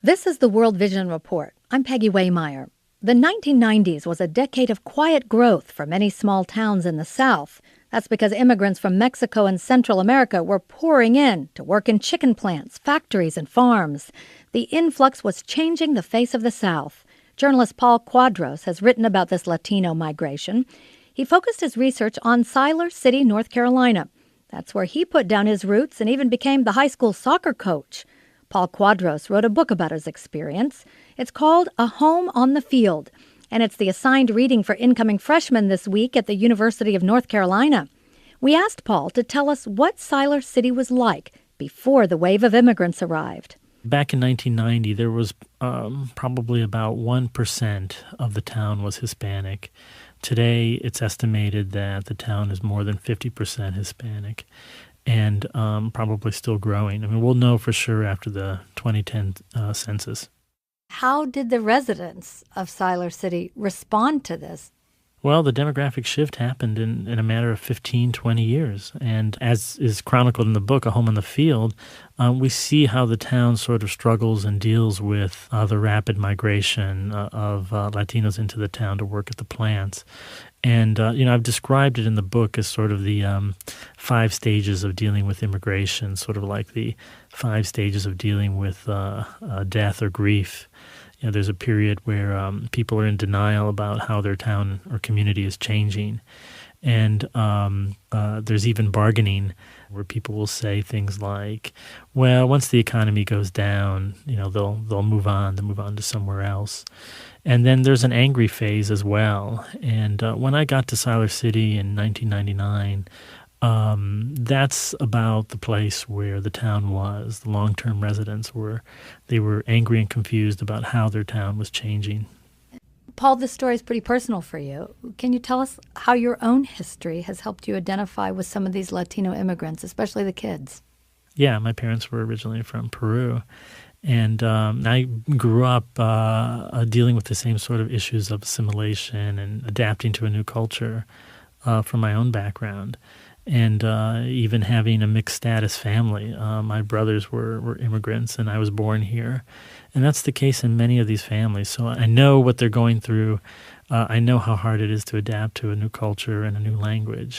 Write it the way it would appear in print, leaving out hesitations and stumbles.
This is the World Vision Report. I'm Peggy Waymeyer. The 1990s was a decade of quiet growth for many small towns in the South. That's because immigrants from Mexico and Central America were pouring in to work in chicken plants, factories, and farms. The influx was changing the face of the South. Journalist Paul Cuadros has written about this Latino migration. He focused his research on Siler City, North Carolina. That's where he put down his roots and even became the high school soccer coach. Paul Cuadros wrote a book about his experience. It's called A Home on the Field, and it's the assigned reading for incoming freshmen this week at the University of North Carolina. We asked Paul to tell us what Siler City was like before the wave of immigrants arrived. Back in 1990, there was probably about 1% of the town was Hispanic. Today, it's estimated that the town is more than 50% Hispanic and probably still growing. I mean, we'll know for sure after the 2010 census. How did the residents of Siler City respond to this? Well, the demographic shift happened in a matter of 15, 20 years. And as is chronicled in the book, A Home on the Field, we see how the town sort of struggles and deals with the rapid migration of Latinos into the town to work at the plants. And, I've described it in the book as sort of the 5 stages of dealing with immigration, sort of like the 5 stages of dealing with death or grief. There's a period where people are in denial about how their town or community is changing. And there's even bargaining where people will say things like, well, once the economy goes down, they'll move on to somewhere else. And then there's an angry phase as well. And when I got to Siler City in 1999, that's about the place where the town was. The long-term residents were angry and confused about how their town was changing. Paul, this story is pretty personal for you. Can you tell us how your own history has helped you identify with some of these Latino immigrants, especially the kids? Yeah, my parents were originally from Peru. And I grew up dealing with the same sort of issues of assimilation and adapting to a new culture from my own background. And even having a mixed status family. My brothers were immigrants, and I was born here. And that's the case in many of these families. So I know what they're going through. I know how hard it is to adapt to a new culture and a new language.